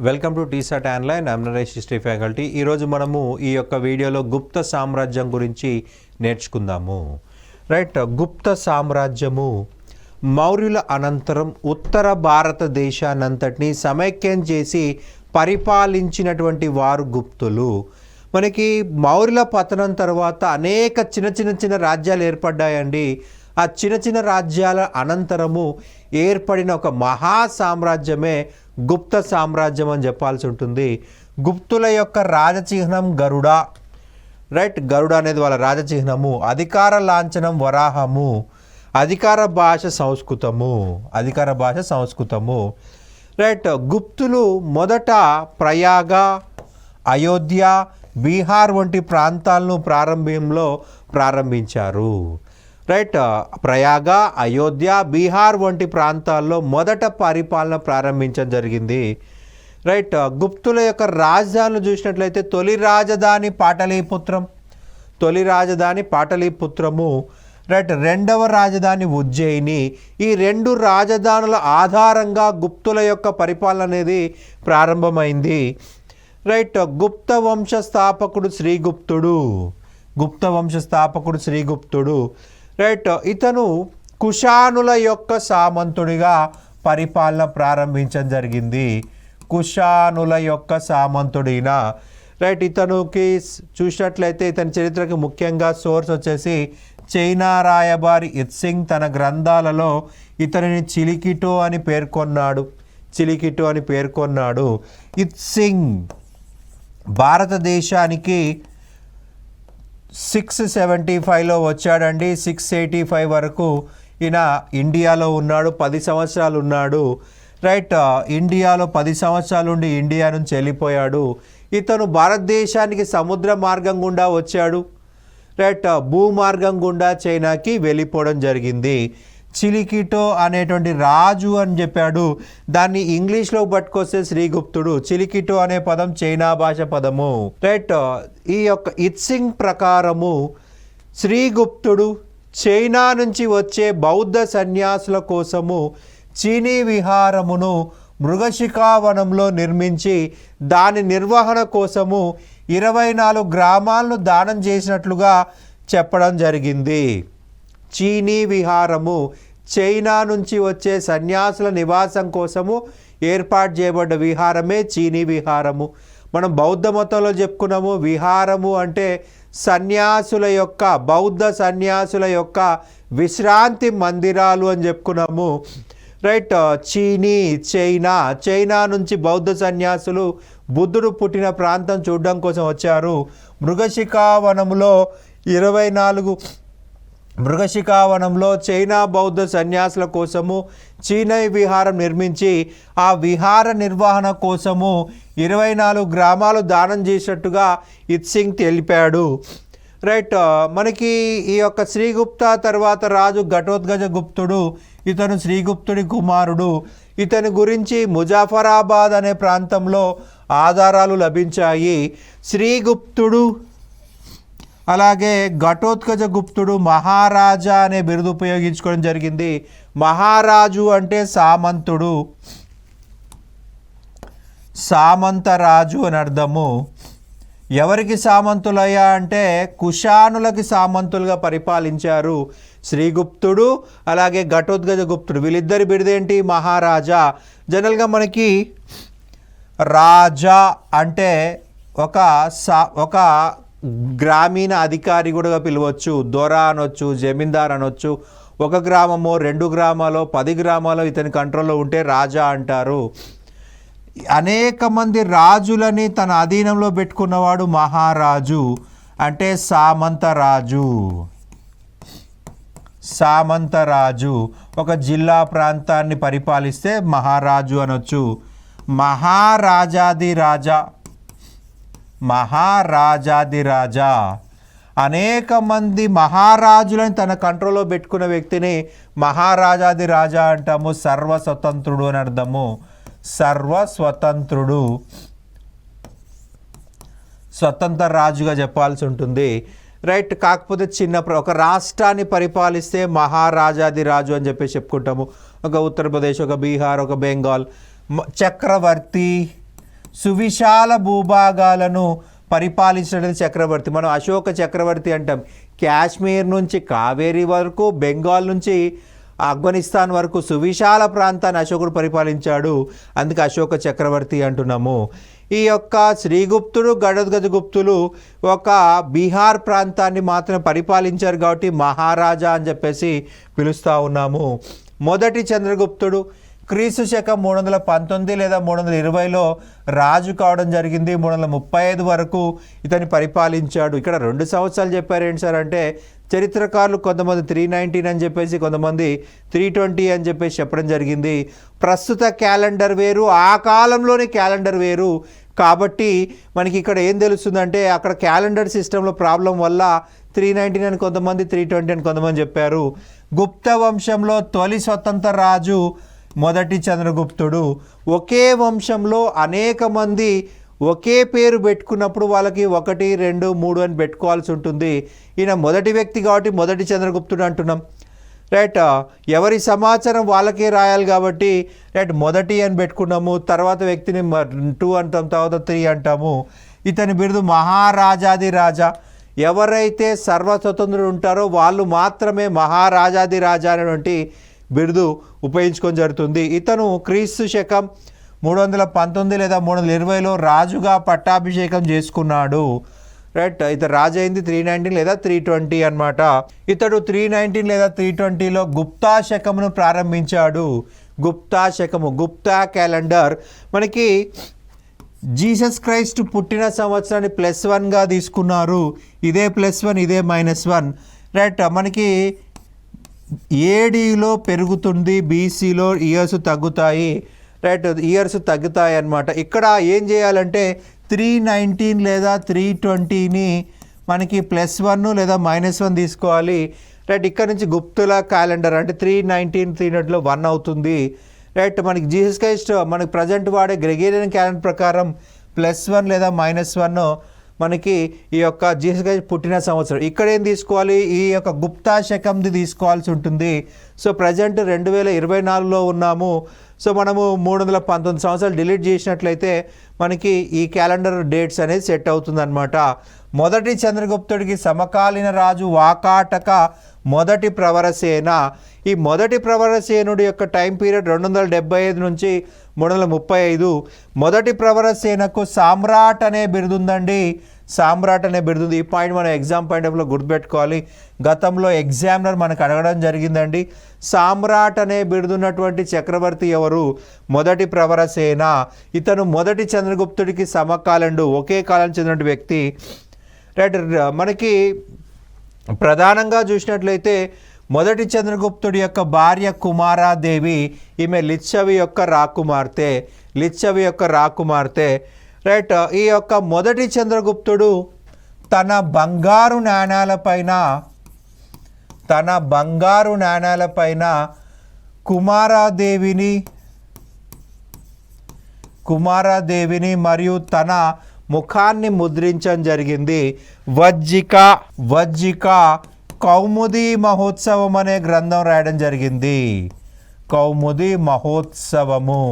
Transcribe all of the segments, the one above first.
Welcome to T-SAT online. I'm Naresh, history faculty. ఈరోజు మనము ఈ యొక్క వీడియోలో గుప్త సామ్రాజ్యం గురించి నేర్చుకుందాము. రైట్, గుప్త సామ్రాజ్యము మౌర్యుల అనంతరం ఉత్తర భారతదేశానంతటినీ సమైక్యం చేసి పరిపాలించినటువంటి వారు గుప్తులు. మనకి మౌర్యుల పతనం తర్వాత అనేక చిన్న రాజ్యాలు ఏర్పడ్డాయండి. ఆ చిన్న రాజ్యాల అనంతరము ఏర్పడిన ఒక మహా సామ్రాజ్యమే గుప్త సామ్రాజ్యం అని చెప్పాల్సి ఉంటుంది. గుప్తుల యొక్క రాజచిహ్నం గరుడ. రైట్, గరుడ అనేది వాళ్ళ రాజచిహ్నము. అధికార లాంఛనం వరాహము. అధికార భాష సంస్కృతము. రైట్, గుప్తులు మొదట ప్రయాగ, అయోధ్య, బీహార్ వంటి ప్రాంతాలను ప్రారంభించారు. రైట్, ప్రయాగ, అయోధ్య, బీహార్ వంటి ప్రాంతాల్లో మొదట పరిపాలన ప్రారంభించడం జరిగింది. రైట్, గుప్తుల యొక్క రాజధానులు చూసినట్లయితే తొలి రాజధాని పాటలీపుత్రము. రైట్, రెండవ రాజధాని ఉజ్జయిని. ఈ రెండు రాజధానుల ఆధారంగా గుప్తుల యొక్క పరిపాలన అనేది ప్రారంభమైంది. రైట్, గుప్త వంశ స్థాపకుడు శ్రీగుప్తుడు. రైట్, ఇతను కుషానుల యొక్క సామంతుడిగా పరిపాలన ప్రారంభించడం జరిగింది. రైట్, ఇతనికి చూసినట్లయితే ఇతని చరిత్రకి ముఖ్యంగా సోర్స్ వచ్చేసి చైనా రాయబారి ఇత్సింగ్ తన గ్రంథాలలో ఇతనిని చిలికిటో అని పేర్కొన్నాడు. ఇత్సింగ్ భారతదేశానికి 675లో వచ్చాడండి. 685 వరకు ఈయన ఇండియాలో ఉన్నాడు. 10 సంవత్సరాలు ఉన్నాడు. రైట్, ఇండియాలో 10 సంవత్సరాలు ఉండి ఇండియా నుంచి వెళ్ళిపోయాడు. ఇతను భారతదేశానికి సముద్ర మార్గం గుండా వచ్చాడు. రైట్, భూమార్గం గుండా చైనాకి వెళ్ళిపోవడం జరిగింది. చిలికిటో అనేటువంటి రాజు అని చెప్పాడు. దాన్ని ఇంగ్లీష్లో పట్టుకొస్తే శ్రీగుప్తుడు. చిలికిటో అనే పదం చైనా భాష పదము. రైట్, ఈ యొక్క ఇత్సింగ్ ప్రకారము శ్రీగుప్తుడు చైనా నుంచి వచ్చే బౌద్ధ సన్యాసుల కోసము చీనీ విహారమును మృగశిఖావనంలో నిర్మించి దాని నిర్వహణ కోసము 24 గ్రామాలను దానం చేసినట్లుగా చెప్పడం జరిగింది. చీనీ విహారము చైనా నుంచి వచ్చే సన్యాసుల నివాసం కోసము ఏర్పాటు చేయబడ్డ విహారమే చీనీ విహారము. మనం బౌద్ధ మతంలో చెప్పుకున్నాము, విహారము అంటే బౌద్ధ సన్యాసుల యొక్క విశ్రాంతి మందిరాలు అని చెప్పుకున్నాము. రైట్, చైనా నుంచి బౌద్ధ సన్యాసులు బుద్ధుడు పుట్టిన ప్రాంతం చూడడం కోసం వచ్చారు. మృగశిఖావనంలో చైనా బౌద్ధ సన్యాసుల కోసము చీనై విహారం నిర్మించి ఆ విహార నిర్వహణ కోసము 24 గ్రామాలు దానం చేసినట్టుగా ఇత్సింగ్ తెలిపాడు. రైట్, మనకి ఈ యొక్క శ్రీగుప్త తర్వాత రాజు ఘటోత్కచ గుప్తుడు. ఇతను శ్రీగుప్తుడి కుమారుడు. ఇతని గురించి ముజాఫరాబాద్ అనే ప్రాంతంలో ఆధారాలు లభించాయి. శ్రీగుప్తుడు అలాగే ఘటోత్కచ గుప్తుడు మహారాజా అనే బిరుదు ఉపయోగించుకోవడం జరిగింది. మహారాజు అంటే సామంతరాజు అని అర్థము. ఎవరికి సామంతులయ్యా అంటే కుషానులకి సామంతులుగా పరిపాలించారు శ్రీగుప్తుడు అలాగే ఘటోత్కచ గుప్తుడు. వీళ్ళిద్దరి బిరుదేంటి? మహారాజా. జనరల్గా మనకి రాజా అంటే ఒక గ్రామీణ అధికారి కూడా పిలవచ్చు, దొర అనొచ్చు, జమీందార్ అనొచ్చు. ఒక గ్రామమో 2 గ్రామాలో 10 గ్రామాలో ఇతని కంట్రోల్లో ఉంటే రాజా అంటారు. అనేక మంది రాజులని తన అధీనంలో పెట్టుకున్నవాడు మహారాజు అంటే సామంతరాజు. ఒక జిల్లా ప్రాంతాన్ని పరిపాలిస్తే మహారాజు అనొచ్చు. మహారాజాదిరాజా అనేక మంది మహారాజులను తన కంట్రోల్లో పెట్టుకున్న వ్యక్తిని మహారాజాదిరాజా అంటాము. సర్వస్వతంత్రుడు అని అర్థము. స్వతంత్ర రాజుగా చెప్పాల్సి ఉంటుంది. రైట్, కాకపోతే ఒక రాష్ట్రాన్ని పరిపాలిస్తే మహారాజాదిరాజు అని చెప్పేసి చెప్పుకుంటాము. ఒక ఉత్తరప్రదేశ్, ఒక బీహార్, ఒక బెంగాల్. చక్రవర్తి సువిశాల భూభాగాలను పరిపాలించిన చక్రవర్తి. మనం అశోక చక్రవర్తి అంటాం. కాశ్మీర్ నుంచి కావేరీ వరకు, బెంగాల్ నుంచి ఆఫ్ఘనిస్తాన్ వరకు సువిశాల ప్రాంతాన్ని అశోకుడు పరిపాలించాడు. అందుకే అశోక చక్రవర్తి అంటున్నాము. ఈ యొక్క శ్రీగుప్తుడు, గజగుప్తులు ఒక బీహార్ ప్రాంతాన్ని మాత్రమే పరిపాలించారు కాబట్టి మహారాజా అని చెప్పేసి పిలుస్తూ ఉన్నాము. మొదటి చంద్రగుప్తుడు క్రీస్తు శకం 319 లేదా 320లో రాజు కావడం జరిగింది. 335 వరకు ఇతన్ని పరిపాలించాడు. ఇక్కడ 2 సంవత్సరాలు చెప్పారు ఏంటి సార్ అంటే, చరిత్రకారులు కొంతమంది 319 అని చెప్పేసి, కొంతమంది 320 అని చెప్పేసి చెప్పడం జరిగింది. ప్రస్తుత క్యాలెండర్ వేరు, ఆ కాలంలోని క్యాలెండర్ వేరు. కాబట్టి మనకి ఇక్కడ ఏం తెలుస్తుందంటే, అక్కడ క్యాలెండర్ సిస్టంలో ప్రాబ్లం వల్ల 319 అని కొంతమంది, 320 అని కొంతమంది చెప్పారు. గుప్త వంశంలో తొలి స్వతంత్ర రాజు మొదటి చంద్రగుప్తుడు. ఒకే వంశంలో అనేక మంది ఒకే పేరు పెట్టుకున్నప్పుడు వాళ్ళకి 1, 2, 3 అని పెట్టుకోవాల్సి ఉంటుంది. ఈయన మొదటి వ్యక్తి కాబట్టి మొదటి చంద్రగుప్తుడు అంటున్నాం. రైట్, ఎవరి సమాచారం వాళ్ళకే రాయాలి కాబట్టి రైట్ మొదటి అని పెట్టుకున్నాము. తర్వాత వ్యక్తిని 2 అంటాం, తర్వాత 3 అంటాము. ఇతని బిరుదు మహారాజాది రాజా. ఎవరైతే సర్వస్వతంత్రులు ఉంటారో వాళ్ళు మాత్రమే మహారాజాది రాజా అనేటువంటి బిరుదు ఉపయోగించుకొని జరుగుతుంది. ఇతను క్రీస్తు శకం 319 లేదా 320లో రాజుగా పట్టాభిషేకం చేసుకున్నాడు. రైట్, ఇతను రాజు అయింది 319 లేదా 320 అనమాట. ఇతడు 319 లేదా 320లో గుప్తా శకమును ప్రారంభించాడు. గుప్తా శకము, గుప్తా క్యాలెండర్ మనకి జీసస్ క్రైస్ట్ పుట్టిన సంవత్సరాన్ని +1గా తీసుకున్నారు. ఇదే +1, ఇదే -1. రైట్, మనకి ఏడీలో పెరుగుతుంది, బీసీలో ఇయర్స్ తగ్గుతాయి. రైట్, ఇయర్స్ తగ్గుతాయి అన్నమాట. ఇక్కడ ఏం చేయాలంటే 319 లేదా 320ని మనకి +1 లేదా -1 తీసుకోవాలి. రైట్, ఇక్కడ నుంచి గుప్తుల క్యాలెండర్ అంటే 319 300లో 1 అవుతుంది. రైట్, మనకి జీసస్ క్రైస్ట్ మనకి ప్రజెంట్ వాడే గ్రెగేరియన్ క్యాలెండర్ ప్రకారం +1 లేదా -1 మనకి ఈ యొక్క జీసస్ క్రైస్ట్ పుట్టిన సంవత్సరం. ఇక్కడ ఏం తీసుకోవాలి, ఈ యొక్క గుప్తా శకంది తీసుకోవాల్సి ఉంటుంది. సో ప్రజెంట్ 2024లో ఉన్నాము. సో మనము 319 సంవత్సరాలు డిలీట్ చేసినట్లయితే మనకి ఈ క్యాలెండర్ డేట్స్ అనేది సెట్ అవుతుంది అనమాట. మొదటి చంద్రగుప్తుడికి సమకాలీన రాజు వాకాటక మొదటి ప్రవరసేన. ఈ మొదటి ప్రవరసేనుడి యొక్క టైం పీరియడ్ 275 నుంచి 335. మొదటి ప్రవరసేనకు సామ్రాట్ అనే బిరుదుందండి. సామ్రాట్ అనే బిరుదు. ఈ పాయింట్ మనం ఎగ్జామ్ పాయింట్ ఆఫ్లో గుర్తుపెట్టుకోవాలి. గతంలో ఎగ్జామినర్ మనకు అడగడం జరిగిందండి. సామ్రాట్ అనే బిరుదున్నటువంటి చక్రవర్తి ఎవరు? మొదటి ప్రవరసేన. ఇతను మొదటి చంద్రగుప్తుడికి సమకాలండు, ఒకే కాలం చెందిన వ్యక్తి. రైట్, మనకి ప్రధానంగా చూసినట్లయితే మొదటి చంద్రగుప్తుడి యొక్క భార్య కుమారాదేవి. ఈమె లిచ్చవి యొక్క రాకుమార్తె. లిచ్చవి యొక్క రాకుమార్తె. రైట్, ఈ యొక్క మొదటి చంద్రగుప్తుడు తన బంగారు నాణాలపైన కుమారాదేవిని మరియు తన ముఖాన్ని ముద్రించడం జరిగింది. వజ్జిక కౌముది మహోత్సవం అనే గ్రంథం రాయడం జరిగింది. కౌముది మహోత్సవము.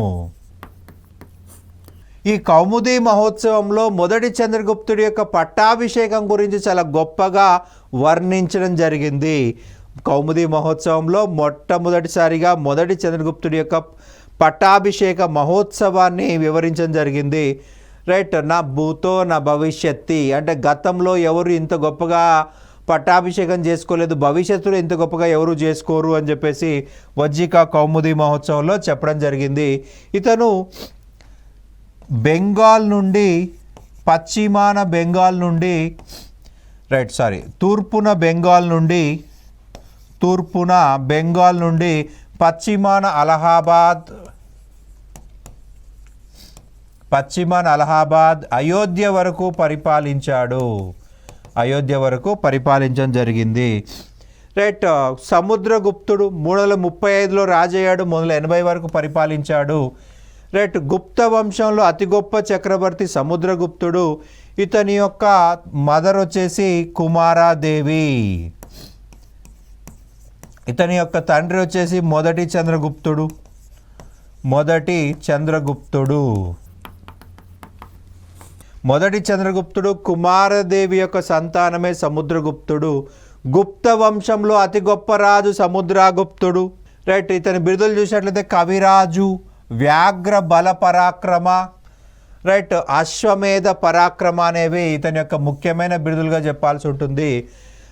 ఈ కౌముది మహోత్సవంలో మొదటి చంద్రగుప్తుడి యొక్క పట్టాభిషేకం గురించి చాలా గొప్పగా వర్ణించడం జరిగింది. కౌముది మహోత్సవంలో మొట్టమొదటిసారిగా మొదటి చంద్రగుప్తుడి యొక్క పట్టాభిషేక మహోత్సవాన్ని వివరించడం జరిగింది. రైట్, నా భూతో నా భవిష్యత్తి అంటే గతంలో ఎవరు ఇంత గొప్పగా పట్టాభిషేకం చేసుకోలేదు, భవిష్యత్తులో ఇంత గొప్పగా ఎవరు చేసుకోరు అని చెప్పేసి వజ్జిక కౌముది మహోత్సవంలో చెప్పడం జరిగింది. ఇతను బెంగాల్ నుండి పశ్చిమాన బెంగాల్ నుండి తూర్పున బెంగాల్ నుండి పశ్చిమాన అలహాబాద్ అయోధ్య వరకు పరిపాలించడం జరిగింది. రైట్, సముద్రగుప్తుడు 335లో రాజయ్యాడు, 380 వరకు పరిపాలించాడు. రైట్, గుప్త వంశంలో అతి గొప్ప చక్రవర్తి సముద్రగుప్తుడు. ఇతని యొక్క మదర్ వచ్చేసి కుమారాదేవి. ఇతని యొక్క తండ్రి వచ్చేసి మొదటి చంద్రగుప్తుడు. మొదటి చంద్రగుప్తుడు కుమారదేవి యొక్క సంతానమే సముద్రగుప్తుడు. గుప్త వంశంలో అతి గొప్ప రాజు సముద్రగుప్తుడు. రైట్, ఇతని బిరుదులు చూసినట్లయితే కవిరాజు, వ్యాఘ్ర బల పరాక్రమ, రైట్, అశ్వమేధ పరాక్రమ అనేవి ఇతని యొక్క ముఖ్యమైన బిరుదులుగా చెప్పాల్సి ఉంటుంది.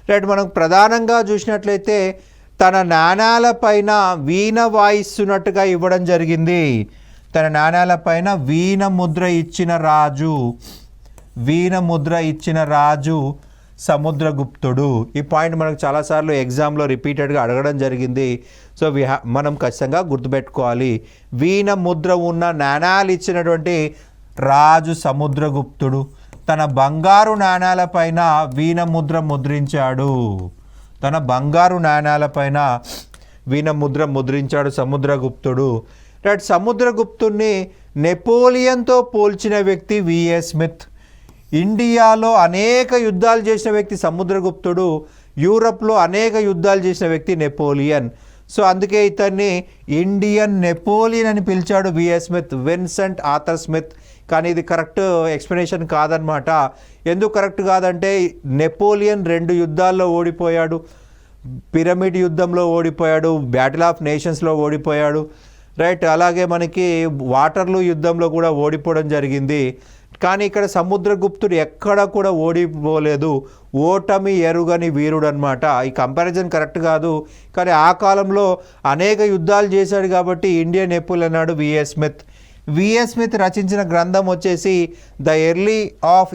రైట్, మనం ప్రధానంగా చూసినట్లయితే తన నాణాలపైన వీణ వాయిస్తున్నట్టుగా ఇవ్వడం జరిగింది. తన నాణాలపైన వీణ ముద్ర ఇచ్చిన రాజు సముద్రగుప్తుడు. ఈ పాయింట్ మనకు చాలాసార్లు ఎగ్జామ్లో రిపీటెడ్గా అడగడం జరిగింది. సో మనం ఖచ్చితంగా గుర్తుపెట్టుకోవాలి. వీణ ముద్ర ఉన్న నాణాలు ఇచ్చినటువంటి రాజు సముద్రగుప్తుడు. తన బంగారు నాణాలపైన వీణ ముద్ర ముద్రించాడు. సముద్రగుప్తుడు. రైట్, సముద్రగుప్తుడిని నెపోలియన్తో పోల్చిన వ్యక్తి విఏ స్మిత్. ఇండియాలో అనేక యుద్ధాలు చేసిన వ్యక్తి సముద్రగుప్తుడు. యూరప్లో అనేక యుద్ధాలు చేసిన వ్యక్తి నెపోలియన్. సో అందుకే ఇతన్ని ఇండియన్ నెపోలియన్ అని పిలిచాడు VA Smith, Vincent Arthur Smith. కానీ ఇది కరెక్ట్ ఎక్స్ప్లెనేషన్ కాదనమాట. ఎందుకు కరెక్ట్ కాదంటే నెపోలియన్ 2 యుద్ధాల్లో ఓడిపోయాడు. పిరమిడ్ యుద్ధంలో ఓడిపోయాడు, బ్యాటిల్ ఆఫ్ నేషన్స్లో ఓడిపోయాడు. రైట్, అలాగే మనకి వాటర్లూ యుద్ధంలో కూడా ఓడిపోవడం జరిగింది. కానీ ఇక్కడ సముద్రగుప్తుడు ఎక్కడ కూడా ఓడిపోలేదు. ఓటమి ఎరుగని వీరుడు అనమాట. ఈ కంపారిజన్ కరెక్ట్ కాదు, కానీ ఆ కాలంలో అనేక యుద్ధాలు చేశాడు కాబట్టి ఇండియన్ నెపోలియన్ అన్నాడు విఏ స్మిత్. విఏ స్మిత్ రచించిన గ్రంథం వచ్చేసి ద ఎర్లీ ఆఫ్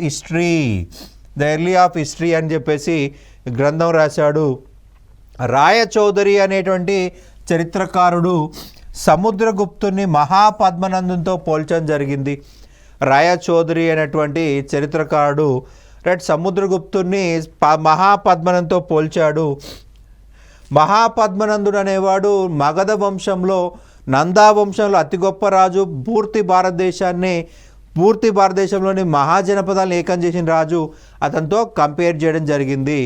హిస్టరీ అని చెప్పేసి గ్రంథం రాశాడు. రాయచౌదరి అనేటువంటి చరిత్రకారుడు సముద్రగుప్తుని మహాపద్మనందునితో పోల్చడం జరిగింది. రాయచౌదరి అనేటువంటి చరిత్రకారుడు రైట్ సముద్రగుప్తుని మహాపద్మనంతో పోల్చాడు. మహాపద్మనందుడు అనేవాడు మగధ వంశంలో, నందా వంశంలో అతి గొప్ప రాజు. పూర్తి భారతదేశంలోని మహాజనపదాలను ఏకం చేసిన రాజు. అతనితో కంపేర్ చేయడం జరిగింది.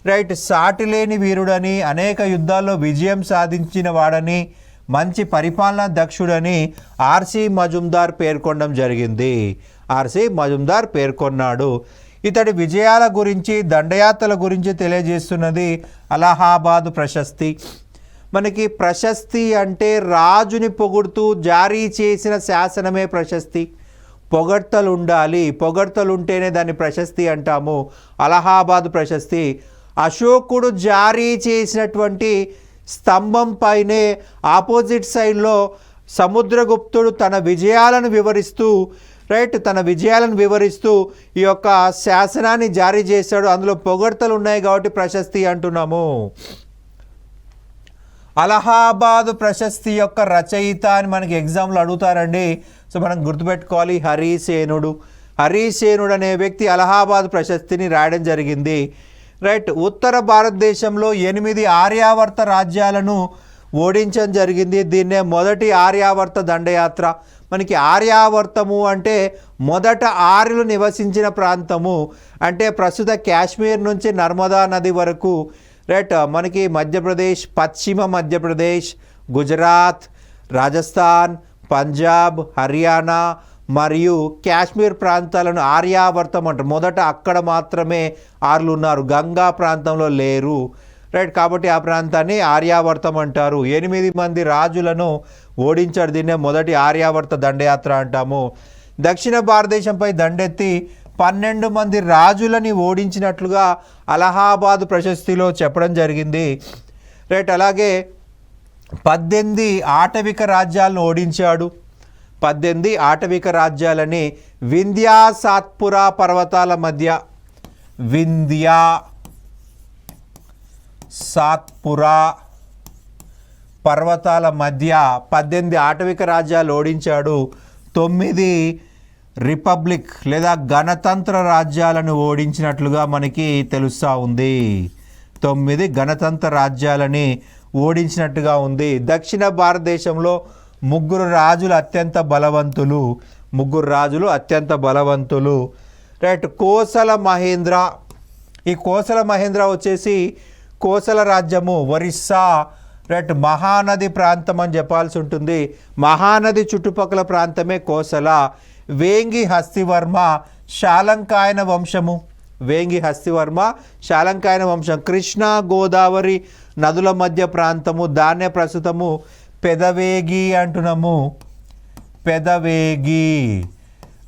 రైట్, సాటిలేని వీరుడని, అనేక యుద్ధాల్లో విజయం సాధించిన వాడని, మంచి పరిపాలనా దక్షుడని ఆర్సి మజుందార్ పేర్కొన్నాడు. ఇతడి విజయాల గురించి, దండయాత్రల గురించి తెలియజేస్తున్నది అలహాబాద్ ప్రశస్తి. మనకి ప్రశస్తి అంటే రాజుని పొగుడుతూ జారీ చేసిన శాసనమే ప్రశస్తి. పొగడ్తలు ఉండాలి, పొగడ్తలుంటేనే దాన్ని ప్రశస్తి అంటాము. అలహాబాద్ ప్రశస్తి అశోకుడు జారీ చేసినటువంటి స్తంభం పైనే ఆపోజిట్ సైడ్లో సముద్రగుప్తుడు తన విజయాలను వివరిస్తూ ఈ యొక్క శాసనాన్ని జారీ చేశాడు. అందులో పొగడ్తలు ఉన్నాయి కాబట్టి ప్రశస్తి అంటున్నాము. అలహాబాద్ ప్రశస్తి యొక్క రచయిత అని మనకి ఎగ్జామ్లో అడుగుతారండి. సో మనం గుర్తుపెట్టుకోవాలి, హరిసేనుడు అనే వ్యక్తి అలహాబాద్ ప్రశస్తిని రాయడం జరిగింది. రైట్, ఉత్తర భారతదేశంలో 8 ఆర్యావర్త రాజ్యాలను ఓడించడం జరిగింది. దీన్నే మొదటి ఆర్యావర్త దండయాత్ర. మనకి ఆర్యావర్తము అంటే మొదట ఆర్యులు నివసించిన ప్రాంతము. అంటే ప్రస్తుత కాశ్మీర్ నుంచి నర్మదా నది వరకు. రైట్, మనకి మధ్యప్రదేశ్, పశ్చిమ మధ్యప్రదేశ్, గుజరాత్, రాజస్థాన్, పంజాబ్, హర్యానా మరియు కాశ్మీర్ ప్రాంతాలను ఆర్యావర్తం అంటారు. మొదట అక్కడ మాత్రమే ఆర్యులు ఉన్నారు, గంగా ప్రాంతంలో లేరు. రైట్, కాబట్టి ఆ ప్రాంతాన్ని ఆర్యావర్తం అంటారు. 8 మంది రాజులను ఓడించాడు. దీన్నే మొదటి ఆర్యావర్త దండయాత్ర అంటాము. దక్షిణ భారతదేశంపై దండెత్తి 12 మంది రాజులని ఓడించినట్లుగా అలహాబాద్ ప్రశస్తిలో చెప్పడం జరిగింది. రైట్, అలాగే 18 ఆటవిక రాజ్యాలను ఓడించాడు. 18 ఆటవిక రాజ్యాలని వింధ్యా సాత్పురా పర్వతాల మధ్య 18 ఆటవిక రాజ్యాలు ఓడించాడు. 9 రిపబ్లిక్ లేదా గణతంత్ర రాజ్యాలను ఓడించినట్లుగా మనకి తెలుస్తూ ఉంది. 9 గణతంత్ర రాజ్యాలని ఓడించినట్టుగా ఉంది. దక్షిణ భారతదేశంలో 3 రాజులు అత్యంత బలవంతులు. రైట్, కోసల మహేంద్ర. ఈ కోసల మహేంద్ర వచ్చేసి కోసల రాజ్యము, ఒరిస్సా. రైట్, మహానది ప్రాంతం అని చెప్పాల్సి ఉంటుంది. మహానది చుట్టుపక్కల ప్రాంతమే కోసల. వేంగి హస్తివర్మ శాలంకాయన వంశము. వేంగి హస్తివర్మ శాలంకాయన వంశం. కృష్ణా గోదావరి నదుల మధ్య ప్రాంతము. దాన్నే ప్రస్తుతము పెదవేగి అంటున్నాము. పెదవేగి.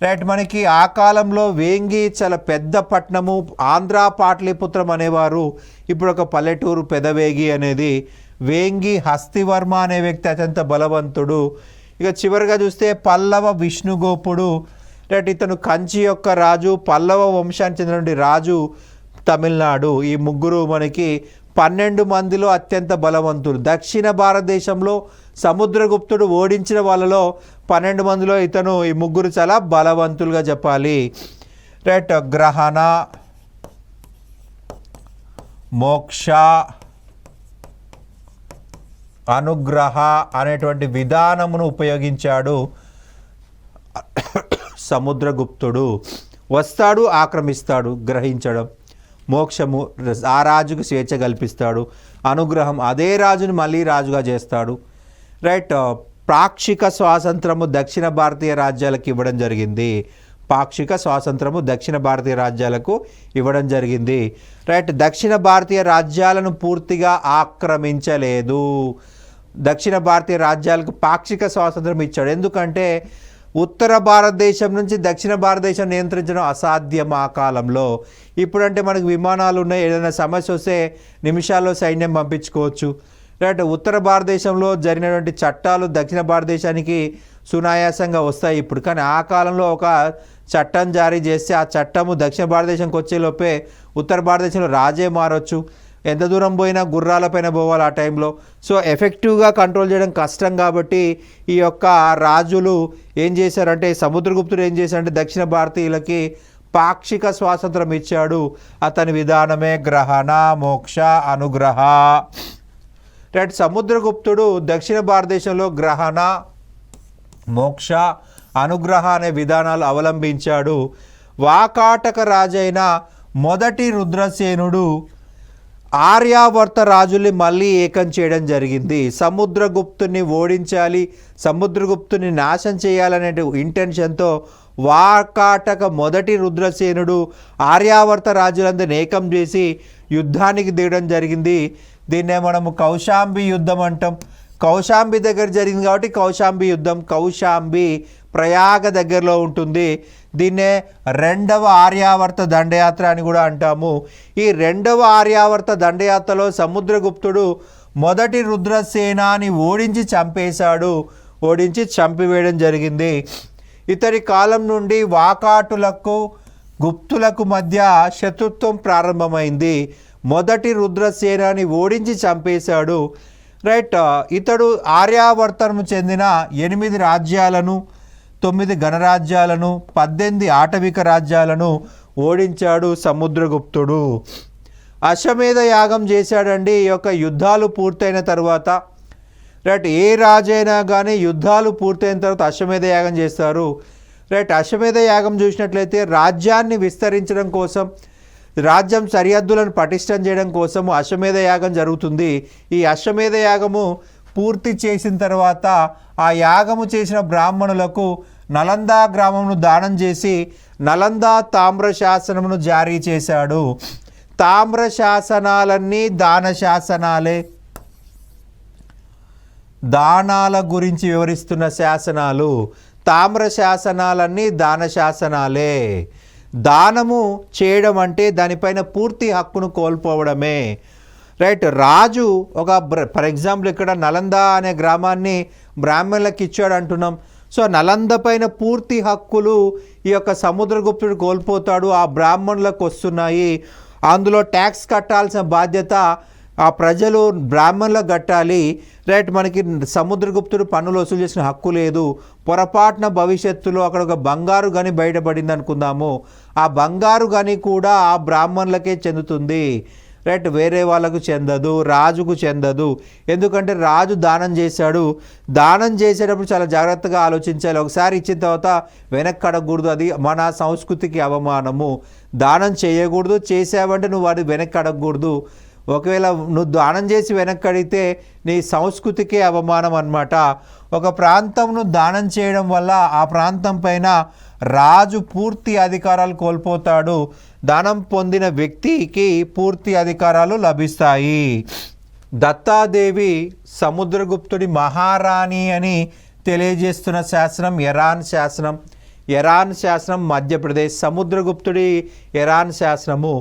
రైట్. మనకి ఆ కాలంలో వేంగి చాలా పెద్ద పట్టణము. ఆంధ్ర పాటలీపుత్రం అనేవారు. ఇప్పుడు ఒక పల్లెటూరు పెదవేగి అనేది. వేంగి హస్తివర్మ అనే వ్యక్తి అత్యంత బలవంతుడు. ఇక చివరిగా చూస్తే పల్లవ విష్ణుగోపుడు. రైట్. ఇతను కంచి యొక్క రాజు, పల్లవ వంశానికి చెందినటువంటి రాజు, తమిళనాడు. ఈ ముగ్గురు మనకి 12 మందిలో అత్యంత బలవంతుడు. దక్షిణ భారతదేశంలో సముద్రగుప్తుడు ఓడించిన వాళ్ళలో 12 మందిలో ఈ ముగ్గురు చాలా బలవంతులుగా చెప్పాలి. రైట్. గ్రహణ, మోక్ష, అనుగ్రహ అనేటువంటి విధానమును ఉపయోగించాడు సముద్రగుప్తుడు. వస్తాడు, ఆక్రమిస్తాడు, గ్రహించడం. మోక్షము, ఆ రాజుకు స్వేచ్ఛ కల్పిస్తాడు. అనుగ్రహం, అదే రాజుని మళ్ళీ రాజుగా చేస్తాడు. రైట్. పాక్షిక స్వాతంత్రము దక్షిణ భారతీయ రాజ్యాలకు ఇవ్వడం జరిగింది. పాక్షిక స్వాతంత్రము దక్షిణ భారతీయ రాజ్యాలకు ఇవ్వడం జరిగింది. రైట్. దక్షిణ భారతీయ రాజ్యాలను పూర్తిగా ఆక్రమించలేదు. దక్షిణ భారతీయ రాజ్యాలకు పాక్షిక స్వాతంత్రం ఇచ్చాడు. ఎందుకంటే ఉత్తర భారతదేశం నుంచి దక్షిణ భారతదేశం నియంత్రించడం అసాధ్యం ఆ కాలంలో. ఇప్పుడంటే మనకు విమానాలు ఉన్నాయి, ఏదైనా సమస్య వస్తే నిమిషాల్లో సైన్యం పంపించుకోవచ్చు. రైట్. ఉత్తర భారతదేశంలో జరిగినటువంటి చట్టాలు దక్షిణ భారతదేశానికి సునాయాసంగా వస్తాయి ఇప్పుడు. కానీ ఆ కాలంలో ఒక చట్టం జారీ చేస్తే ఆ చట్టము దక్షిణ భారతదేశంకి వచ్చేలోపే ఉత్తర భారతదేశంలో రాజే మారొచ్చు. ఎంత దూరం పోయినా గుర్రాలపైన పోవాలి ఆ టైంలో. సో ఎఫెక్టివ్గా కంట్రోల్ చేయడం కష్టం. కాబట్టి ఈ యొక్క రాజులు ఏం చేశారంటే, సముద్రగుప్తుడు ఏం చేశారంటే దక్షిణ భారతీయులకి పాక్షిక స్వాతంత్రం ఇచ్చాడు. అతని విధానమే గ్రహణ, మోక్ష, అనుగ్రహ. రైట్. సముద్రగుప్తుడు దక్షిణ భారతదేశంలో గ్రహణ, మోక్ష, అనుగ్రహ అనే విధానాలు అవలంబించాడు. వాకాటక రాజైన మొదటి రుద్రసేనుడు ఆర్యావర్త రాజుల్ని మళ్ళీ ఏకం చేయడం జరిగింది. సముద్రగుప్తుని ఓడించాలి, సముద్రగుప్తుని నాశనం చేయాలనే ఇంటెన్షన్తో వాకాటక మొదటి రుద్రసేనుడు ఆర్యావర్త రాజులందరినీ ఏకం చేసి యుద్ధానికి దిగడం జరిగింది. దీన్నే మనము కౌశాంబి యుద్ధం అంటాం. కౌశాంబి దగ్గర జరిగింది కాబట్టి కౌశాంబి యుద్ధం. కౌశాంబి ప్రయాగ దగ్గరలో ఉంటుంది. దీన్నే రెండవ ఆర్యావర్త దండయాత్ర అని కూడా అంటాము. ఈ రెండవ ఆర్యావర్త దండయాత్రలో సముద్రగుప్తుడు మొదటి రుద్రసేనాని ఓడించి చంపేశాడు. ఓడించి చంపివేయడం జరిగింది. ఇతడి కాలం నుండి వాకాటులకు గుప్తులకు మధ్య శత్రుత్వం ప్రారంభమైంది. మొదటి రుద్రసేనాని ఓడించి చంపేశాడు. రైట్. ఇతడు ఆర్యావర్తనము చెందిన 8 రాజ్యాలను, 9 గణరాజ్యాలను, 18 ఆటవిక రాజ్యాలను ఓడించాడు సముద్రగుప్తుడు. అశ్వమేధ యాగం చేశాడండి. ఈ యొక్క యుద్ధాలు పూర్తయిన తర్వాత. రైట్. ఏ రాజైనా కానీ యుద్ధాలు పూర్తయిన తర్వాత అశ్వమేధ యాగం చేస్తారు. రైట్. అశ్వమేధ యాగం చూసినట్లయితే రాజ్యాన్ని విస్తరించడం కోసం, రాజ్యం సరిహద్దులను పటిష్టం చేయడం కోసము అశ్వమేధ యాగం జరుగుతుంది. ఈ అశ్వమేధ యాగము పూర్తి చేసిన తర్వాత ఆ యాగము చేసిన బ్రాహ్మణులకు నలందా గ్రామమును దానం చేసి నలందా తామ్ర శాసనమును జారీ చేశాడు. తామ్ర శాసనాలన్నీ దాన శాసనాలే. దానాల గురించి వివరిస్తున్న శాసనాలు. తామ్ర శాసనాలన్నీ దాన శాసనాలే. దానము చేయడం అంటే దానిపైన పూర్తి హక్కును కోల్పోవడమే. రైట్. రాజు ఒక ఫర్ ఎగ్జాంపుల్ ఇక్కడ నలంద అనే గ్రామాన్ని బ్రాహ్మణులకు ఇచ్చాడు అంటున్నాం. సో నలంద పైన పూర్తి హక్కులు ఈ యొక్క సముద్రగుప్తుడు కోల్పోతాడు. ఆ బ్రాహ్మణులకు వస్తున్నాయి. అందులో ట్యాక్స్ కట్టాల్సిన బాధ్యత ఆ ప్రజలు బ్రాహ్మణులకు కట్టాలి. రైట్. మనకి సముద్రగుప్తుడు పన్నులు వసూలు చేసిన హక్కు లేదు. పొరపాటున భవిష్యత్తులో అక్కడ ఒక బంగారు గని బయటపడింది అనుకుందాము. ఆ బంగారు గని కూడా ఆ బ్రాహ్మణులకే చెందుతుంది. రైట్. వేరే వాళ్ళకు చెందదు, రాజుకు చెందదు. ఎందుకంటే రాజు దానం చేశాడు. దానం చేసేటప్పుడు చాలా జాగ్రత్తగా ఆలోచించాలి. ఒకసారి ఇచ్చిన తర్వాత వెనక్కి అడగకూడదు. అది మన సంస్కృతికి అవమానము. దానం చేయకూడదు. చేసావంటే నువ్వు వాడి వెనక్కి అడగకూడదు. ఒకవేళ నువ్వు దానం చేసి వెనక్కి అడిగితే నీ సంస్కృతికే అవమానం అన్నమాట. ఒక ప్రాంతంను దానం చేయడం వల్ల ఆ ప్రాంతం పైన రాజు పూర్తి అధికారాలు కోల్పోతాడు, దానం పొందిన వ్యక్తికి పూర్తి అధికారాలు లభిస్తాయి. దత్తాదేవి సముద్రగుప్తుడి మహారాణి అని తెలియజేస్తున్న శాసనం ఎరాన్ శాసనం. ఎరాన్ శాసనం మధ్యప్రదేశ్. సముద్రగుప్తుడి ఎరాన్ శాసనము.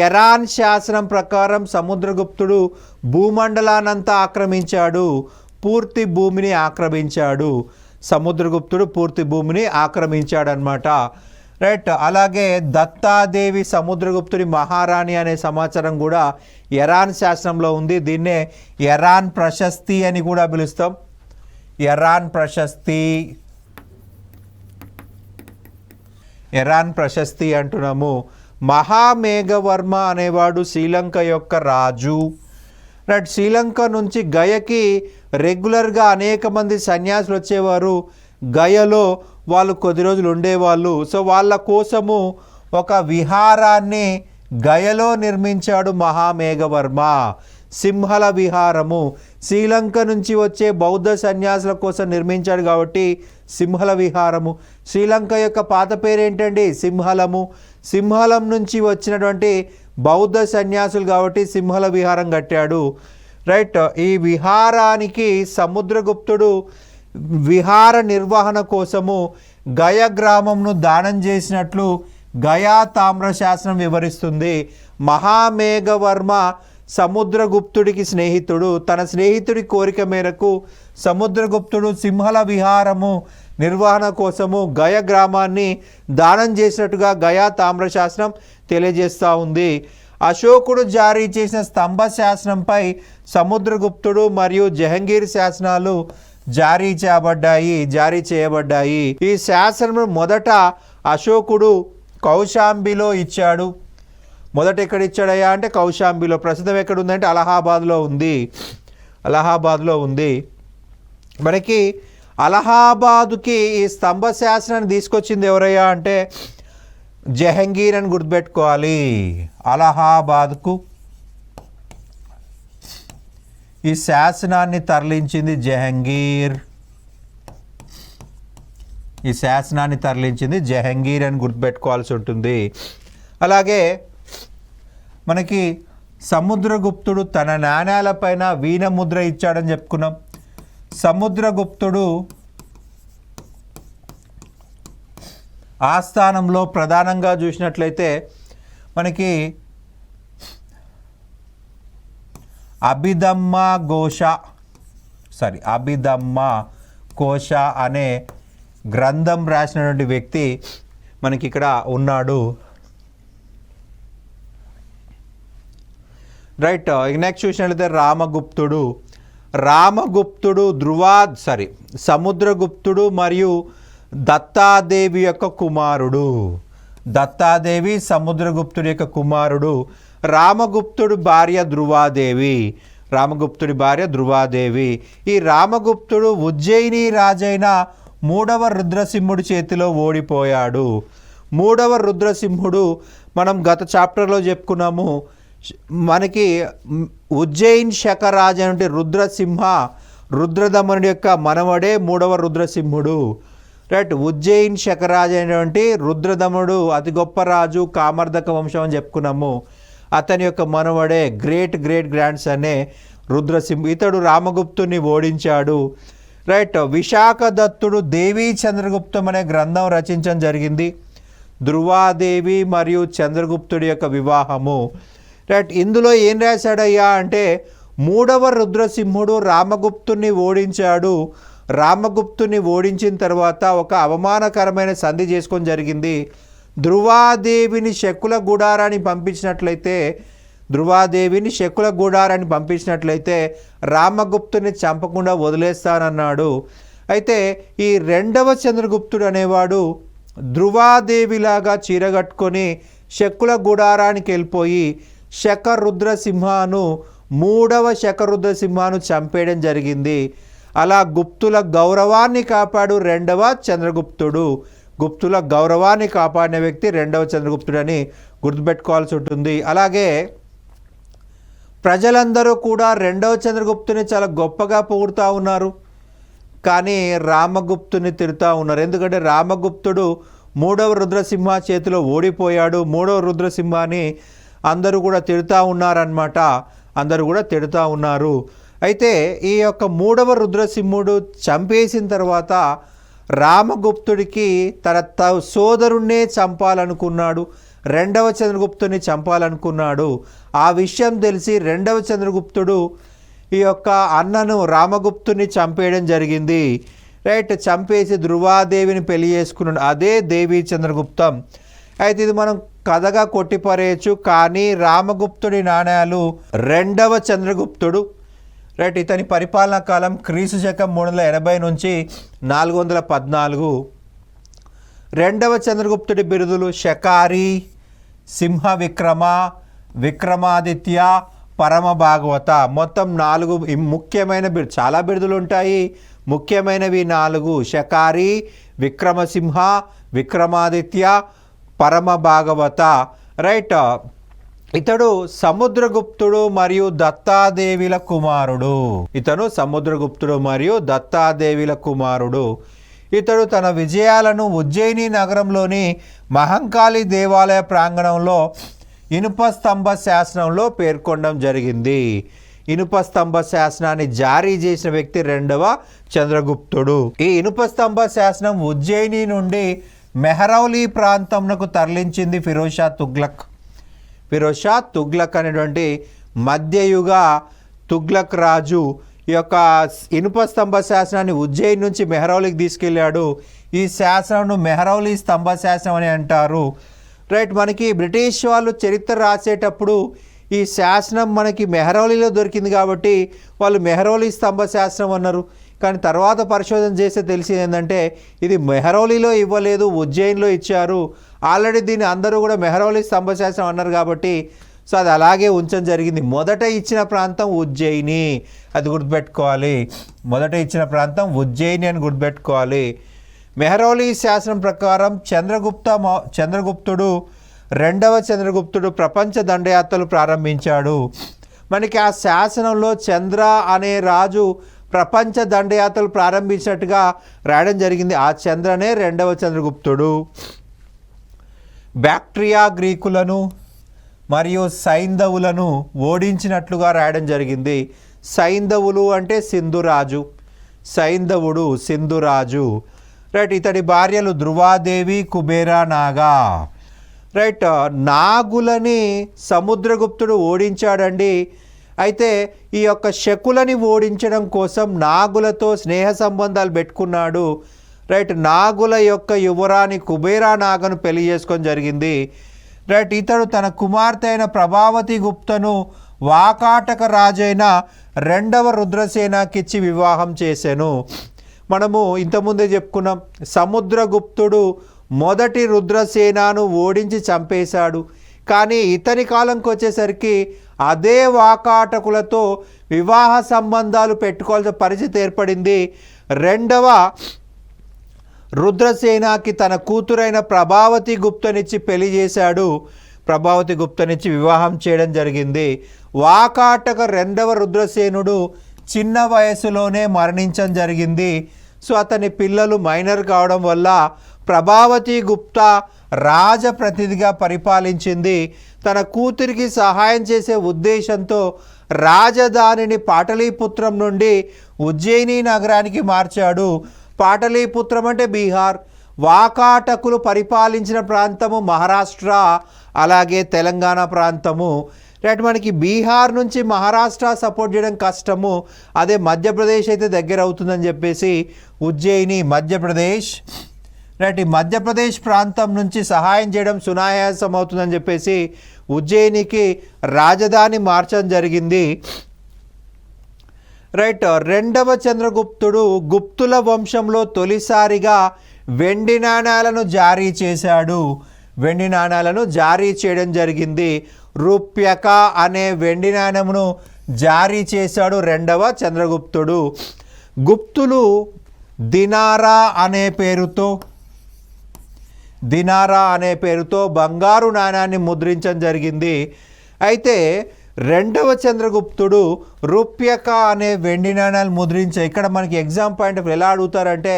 ఎరాన్ శాసనం ప్రకారం సముద్రగుప్తుడు భూమండలానంతా ఆక్రమించాడు, పూర్తి భూమిని ఆక్రమించాడు. సముద్రగుప్తుడు పూర్తి భూమిని ఆక్రమించాడనమాట. రైట్. అలాగే దత్తాదేవి సముద్రగుప్తుడి మహారాణి అనే సమాచారం కూడా ఎరాన్ శాసనంలో ఉంది. దీన్నే ఎరాన్ ప్రశస్తి అని కూడా పిలుస్తాం. ఎరాన్ ప్రశస్తి, ఎరాన్ ప్రశస్తి అంటున్నాము. మహామేఘవర్మ అనేవాడు శ్రీలంక యొక్క రాజు. రైట్. శ్రీలంక నుంచి గయకి రెగ్యులర్గా అనేక మంది సన్యాసులు వచ్చేవారు. గయలో వాళ్ళు కొద్ది రోజులు ఉండేవాళ్ళు. సో వాళ్ళ కోసము ఒక విహారాన్ని గయలో నిర్మించాడు మహామేఘవర్మ. సింహల విహారము. శ్రీలంక నుంచి వచ్చే బౌద్ధ సన్యాసుల కోసం నిర్మించాడు కాబట్టి సింహల విహారము. శ్రీలంక యొక్క పాత పేరు ఏంటండి? సింహలము. సింహలం నుంచి వచ్చినటువంటి బౌద్ధ సన్యాసులు కాబట్టి సింహల విహారం కట్టాడు. రైట్. ఈ విహారానికి సముద్రగుప్తుడు విహార నిర్వహణ కోసము గయ గ్రామంను దానం చేసినట్లు గయా తామ్ర శాసనం వివరిస్తుంది. మహామేఘవర్మ సముద్రగుప్తుడికి స్నేహితుడు. తన స్నేహితుడి కోరిక మేరకు సముద్రగుప్తుడు సింహల విహారము నిర్వహణ కోసము గయ గ్రామాన్ని దానం చేసినట్టుగా గయా తామ్ర శాసనం తెలియజేస్తూ ఉంది. అశోకుడు జారీ చేసిన స్తంభ శాసనంపై సముద్రగుప్తుడు మరియు జహంగీర్ శాసనాలు జారీ చేయబడ్డాయి. ఈ శాసనం మొదట అశోకుడు కౌశాంబిలో ఇచ్చాడు. మొదట ఎక్కడ ఇచ్చాడయ్యా అంటే కౌశాంబిలో. ప్రస్తుతం ఎక్కడ ఉందంటే అలహాబాద్లో ఉంది. మనకి అలహాబాదుకి ఈ స్తంభ శాసనాన్ని తీసుకొచ్చింది ఎవరయ్యా అంటే జహంగీర్ అని గుర్తుపెట్టుకోవాలి. అలహాబాద్కు ఈ శాసనాన్ని తరలించింది జహంగీర్. ఈ శాసనాన్ని తరలించింది జహంగీర్ అని గుర్తుపెట్టుకోవాల్సి ఉంటుంది. అలాగే మనకి సముద్రగుప్తుడు తన నాణ్యాలపైన వీణ ముద్ర ఇచ్చాడని చెప్పుకున్నాం. సముద్రగుప్తుడు ఆస్థానంలో ప్రధానంగా చూసినట్లయితే మనకి అభిధమ్మ ఘోష అనే గ్రంథం రాసినటువంటి వ్యక్తి మనకి ఇక్కడ ఉన్నాడు. రైట్. నెక్స్ట్ చూసినట్లయితే రామగుప్తుడు సముద్రగుప్తుడు మరియు దత్తాదేవి యొక్క కుమారుడు. దత్తాదేవి సముద్రగుప్తుడి యొక్క కుమారుడు. రామగుప్తుడి భార్య ధృవాదేవి. ఈ రామగుప్తుడు ఉజ్జయిని రాజైన 3వ రుద్రసింహుడి చేతిలో ఓడిపోయాడు. 3వ రుద్రసింహుడు మనం గత చాప్టర్లో చెప్పుకున్నాము. మనకి ఉజ్జయిన్ శకరాజు అంటే రుద్రదమనుడి యొక్క మనవడే 3వ రుద్రసింహుడు. రైట్. ఉజ్జయిన్ శకరాజు అయినటువంటి రుద్రదమనుడు అతి గొప్ప రాజు, కామర్దక వంశం అని చెప్పుకున్నాము. అతని యొక్క మనవడే గ్రేట్ గ్రాండ్ సన్నే రుద్రసింహు. ఇతడు రామగుప్తుని ఓడించాడు. రైట్. విశాఖదత్తుడు దేవీ చంద్రగుప్తం అనే గ్రంథం రచించడం జరిగింది. ధృవాదేవి మరియు చంద్రగుప్తుడి యొక్క వివాహము. రైట్. ఇందులో ఏం రాశాడయ్యా అంటే 3వ రుద్రసింహుడు రామగుప్తుని ఓడించాడు. రామగుప్తుని ఓడించిన తర్వాత ఒక అవమానకరమైన సంధి చేసుకొని జరిగింది. ధృవాదేవిని శకుల గుడారాన్ని పంపించినట్లయితే రామగుప్తుని చంపకుండా వదిలేస్తానన్నాడు. అయితే ఈ 2వ చంద్రగుప్తుడు అనేవాడు ధృవాదేవిలాగా చీరగట్టుకొని శకుల గుడారానికి వెళ్ళిపోయి శకరుద్రసింహను 3వ శకరుద్రసింహను చంపేయడం జరిగింది. అలా గుప్తుల గౌరవాన్ని కాపాడు 2వ చంద్రగుప్తుడు. గుప్తుల గౌరవాన్ని కాపాడిన వ్యక్తి 2వ చంద్రగుప్తుడు అని గుర్తుపెట్టుకోవాల్సి ఉంటుంది. అలాగే ప్రజలందరూ కూడా 2వ చంద్రగుప్తుని చాలా గొప్పగా పొగుడుతూ ఉన్నారు, కానీ రామగుప్తుని తిడుతూ ఉన్నారు. ఎందుకంటే రామగుప్తుడు మూడవ రుద్రసింహ చేతిలో ఓడిపోయాడు. మూడవ రుద్రసింహాన్ని అందరూ కూడా తిడుతూ ఉన్నారన్నమాట. అందరూ కూడా తిడుతూ ఉన్నారు. అయితే ఈ యొక్క మూడవ రుద్రసింహుడు చంపేసిన తర్వాత రామగుప్తుడికి తన సోదరుణ్ణే చంపాలనుకున్నాడు. రెండవ చంద్రగుప్తుని చంపాలనుకున్నాడు. ఆ విషయం తెలిసి రెండవ చంద్రగుప్తుడు ఈ యొక్క అన్నను రామగుప్తుని చంపేయడం జరిగింది. రైట్, చంపేసి ధృవాదేవిని పెళ్లి చేసుకున్నాడు. అదే దేవి చంద్రగుప్తం. అయితే ఇది మనం కథగా కొట్టిపరేయచ్చు. కానీ రామగుప్తుడి నాణ్యాలు రెండవ చంద్రగుప్తుడు. రైట్, ఇతని పరిపాలనా కాలం క్రీస్తు శకం 380 నుంచి 414. రెండవ చంద్రగుప్తుడి బిరుదులు శకారి, సింహ విక్రమ, విక్రమాదిత్య, పరమ భాగవత. మొత్తం 4 ముఖ్యమైన చాలా బిరుదులు ఉంటాయి. ముఖ్యమైనవి 4: శకారి, విక్రమసింహ, విక్రమాదిత్య, పరమ భాగవత. రైట్, ఇతడు సముద్రగుప్తుడు మరియు దత్తాదేవిల కుమారుడు. ఇతను సముద్రగుప్తుడు మరియు దత్తాదేవిల కుమారుడు. ఇతడు తన విజయాలను ఉజ్జయిని నగరంలోని మహంకాళి దేవాలయ ప్రాంగణంలో ఇనుప స్తంభ శాసనంలో పేర్కొనడం జరిగింది. ఇనుప స్తంభ శాసనాన్ని జారీ చేసిన వ్యక్తి రెండవ చంద్రగుప్తుడు. ఈ ఇనుప స్తంభ శాసనం ఉజ్జయిని నుండి మెహరౌలీ ప్రాంతంకు తరలించింది ఫిరోజ్ షా తుగ్లక్. ఫిరోజ్ షా తుగ్లక్ అనేటువంటి మధ్యయుగ తుగ్లక్ రాజు ఈ యొక్క ఇనుప స్తంభ శాసనాన్ని ఉజ్జయిని నుంచి మెహరౌలీకి తీసుకెళ్ళాడు. ఈ శాసనంను మెహరౌలీ స్తంభ శాసనం అని అంటారు. రైట్, మనకి బ్రిటిష్ వాళ్ళు చరిత్ర రాసేటప్పుడు ఈ శాసనం మనకి మెహరౌలీలో దొరికింది కాబట్టి వాళ్ళు మెహరౌలీ స్తంభ శాసనం అన్నారు. కానీ తర్వాత పరిశోధన చేస్తే తెలిసింది ఏంటంటే ఇది మెహరౌలీలో ఇవ్వలేదు, ఉజ్జయిన్లో ఇచ్చారు. ఆల్రెడీ దీన్ని అందరూ కూడా మెహరౌలీ స్తంభ శాసనం అన్నారు కాబట్టి సో అది అలాగే ఉంచడం జరిగింది. మొదట ఇచ్చిన ప్రాంతం ఉజ్జయిని, అది గుర్తుపెట్టుకోవాలి. మొదట ఇచ్చిన ప్రాంతం ఉజ్జయిని అని గుర్తుపెట్టుకోవాలి. మెహరౌలీ శాసనం ప్రకారం చంద్రగుప్తుడు రెండవ చంద్రగుప్తుడు ప్రపంచ దండయాత్రలు ప్రారంభించాడు. మనకి ఆ శాసనంలో చంద్ర అనే రాజు ప్రపంచ దండయాత్రలు ప్రారంభించినట్టుగా రాయడం జరిగింది. ఆ చంద్రనే రెండవ చంద్రగుప్తుడు. బ్యాక్ట్రియా గ్రీకులను మరియు సైంధవులను ఓడించినట్లుగా రాయడం జరిగింది. సైంధవులు అంటే సింధురాజు, సైంధవుడు సింధురాజు. రైట్, ఇతడి భార్యలు ధృవాదేవి, కుబేర, నాగా. రైట్, నాగులని సముద్రగుప్తుడు ఓడించాడండి. అయితే ఈ యొక్క శకులని ఓడించడం కోసం నాగులతో స్నేహ సంబంధాలు పెట్టుకున్నాడు. రైట్, నాగుల యొక్క యువరాణి కుబేరా నాగను పెళ్లి చేసుకోవడం జరిగింది. రైట్, ఇతడు తన కుమార్తె అయిన ప్రభావతి గుప్తను వాకాటక రాజైన రెండవ రుద్రసేనకిచ్చి వివాహం చేశాను. మనము ఇంతకుముందే చెప్పుకున్నాం, సముద్రగుప్తుడు మొదటి రుద్రసేనను ఓడించి చంపేశాడు. కానీ ఇతని కాలంకి వచ్చేసరికి అదే వాకాటకులతో వివాహ సంబంధాలు పెట్టుకోవాల్సిన పరిస్థితి ఏర్పడింది. రెండవ రుద్రసేనకి తన కూతురైన ప్రభావతి గుప్తనిచ్చి పెళ్లి చేశాడు. ప్రభావతి గుప్తనిచ్చి వివాహం చేయడం జరిగింది. వాకాటక రెండవ రుద్రసేనుడు చిన్న వయసులోనే మరణించడం జరిగింది. సో అతని పిల్లలు మైనర్ కావడం వల్ల ప్రభావతి గుప్తా రాజప్రతినిధిగా పరిపాలించింది. తన కూతురికి సహాయం చేసే ఉద్దేశంతో రాజధానిని పాటలీపుత్రం నుండి ఉజ్జయిని నగరానికి మార్చాడు. పాటలీపుత్రం అంటే బీహార్. వాకాటకులు పరిపాలించిన ప్రాంతము మహారాష్ట్ర, అలాగే తెలంగాణ ప్రాంతము. రైట్, మనకి బీహార్ నుంచి మహారాష్ట్ర సపోర్ట్ చేయడం కష్టము. అదే మధ్యప్రదేశ్ అయితే దగ్గర అవుతుందని చెప్పేసి ఉజ్జయిని మధ్యప్రదేశ్. రైట్, ఈ మధ్యప్రదేశ్ ప్రాంతం నుంచి సహాయం చేయడం సునాయాసం అవుతుందని చెప్పేసి ఉజ్జయినికి రాజధాని మార్చడం జరిగింది. రైట్, రెండవ చంద్రగుప్తుడు గుప్తుల వంశంలో తొలిసారిగా వెండి నాణాలను జారీ చేశాడు. వెండి నాణాలను జారీ చేయడం జరిగింది. రూప్యక అనే వెండి నాణ్యమును జారీ చేశాడు రెండవ చంద్రగుప్తుడు. గుప్తులు దినారా అనే పేరుతో బంగారు నాణాన్ని ముద్రించడం జరిగింది. అయితే రెండవ చంద్రగుప్తుడు రూప్యక అనే వెండి నాణాలు ముద్రించే, ఇక్కడ మనకి ఎగ్జామ్ పాయింట్ ఆఫ్ ఎలా అడుగుతారంటే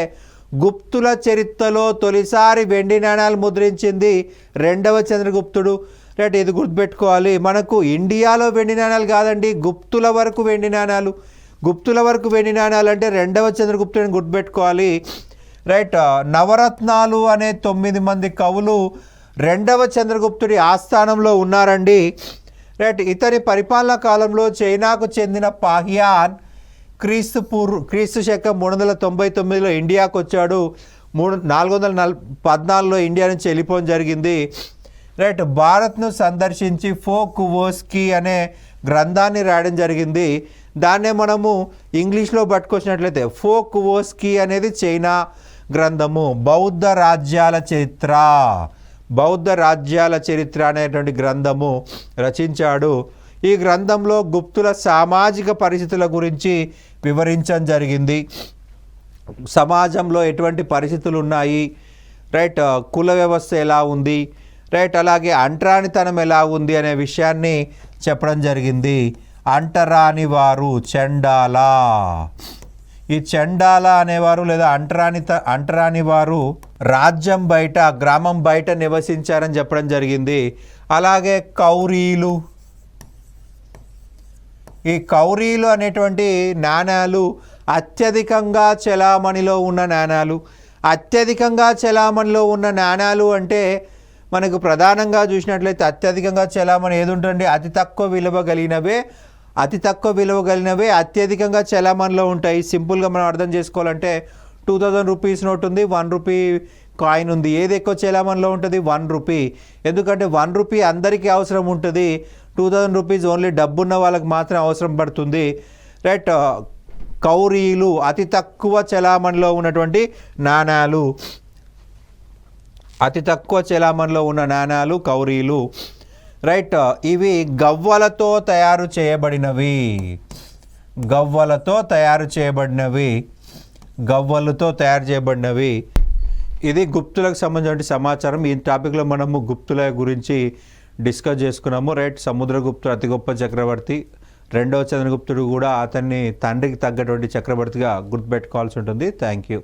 గుప్తుల చరిత్రలో తొలిసారి వెండి నాణాలు ముద్రించింది రెండవ చంద్రగుప్తుడు. రైట్, ఇది గుర్తుపెట్టుకోవాలి. మనకు ఇండియాలో వెండి నాణాలు కాదండి, గుప్తుల వరకు వెండి నాణాలు. గుప్తుల వరకు వెండి నాణాలు అంటే రెండవ చంద్రగుప్తుడిని గుర్తుపెట్టుకోవాలి. రైట్, నవరత్నాలు అనే 9 మంది కవులు రెండవ చంద్రగుప్తుడి ఆస్థానంలో ఉన్నారండి. రైట్, ఇతని పరిపాలనా కాలంలో చైనాకు చెందిన పాహియాన్ క్రీస్తు శకం 399లో ఇండియాకు వచ్చాడు. 414లో ఇండియా నుంచి వెళ్ళిపోవడం జరిగింది. రైట్, భారత్ను సందర్శించి ఫోకువోస్కీ అనే గ్రంథాన్ని రాయడం జరిగింది. దాన్నే మనము ఇంగ్లీష్లో పట్టుకొచ్చినట్లయితే ఫోకువోస్కీ అనేది చైనా గ్రంథము. బౌద్ధ రాజ్యాల చరిత్ర అనేటువంటి గ్రంథము రచించాడు. ఈ గ్రంథంలో గుప్తుల సామాజిక పరిస్థితుల గురించి వివరించడం జరిగింది. సమాజంలో ఎటువంటి పరిస్థితులు ఉన్నాయి, రైట్, కుల వ్యవస్థ ఎలా ఉంది, రైట్, అలాగే అంటరానితనం ఎలా ఉంది అనే విషయాన్ని చెప్పడం జరిగింది. అంటరాని వారు చండాల. ఈ చండాల అనేవారు లేదా అంటరాని వారు రాజ్యం బయట, గ్రామం బయట నివసించారని చెప్పడం జరిగింది. అలాగే కౌరీలు, ఈ కౌరీలు అనేటువంటి నాణాలు అత్యధికంగా చెలామణిలో ఉన్న నాణాలు. అత్యధికంగా చెలామణిలో ఉన్న నాణాలు అంటే మనకు ప్రధానంగా చూసినట్లయితే అత్యధికంగా చెలామణి ఏది ఉంటుంది? అతి తక్కువ విలువ కలిగినవే అత్యధికంగా చెలామణిలో ఉంటాయి. సింపుల్గా మనం అర్థం చేసుకోవాలంటే 2000 రూపీస్ నోట్ ఉంది, 1 రూపీ కాయిన్ ఉంది. ఏది ఎక్కువ చెలామణిలో ఉంటుంది? 1 రూపీ. ఎందుకంటే 1 రూపీ అందరికీ అవసరం ఉంటుంది. 2000 రూపీస్ ఓన్లీ డబ్బున్న వాళ్ళకి మాత్రం అవసరం పడుతుంది. రైట్, కౌరీలు అతి తక్కువ చెలామణిలో ఉన్నటువంటి నాణాలు. అతి తక్కువ చెలామణిలో ఉన్న నాణాలు కౌరీలు. రైట్, ఇవి గవ్వలతో తయారు చేయబడినవి. ఇది గుప్తులకు సంబంధించిన సమాచారం. ఈ టాపిక్లో మనము గుప్తుల గురించి డిస్కస్ చేసుకున్నాము. రైట్, సముద్రగుప్తుడు అతి గొప్ప చక్రవర్తి. రెండవ చంద్రగుప్తుడు కూడా అతన్ని తండ్రికి తగ్గటువంటి చక్రవర్తిగా గుర్తుపెట్టుకోవాల్సి ఉంటుంది. Thank you.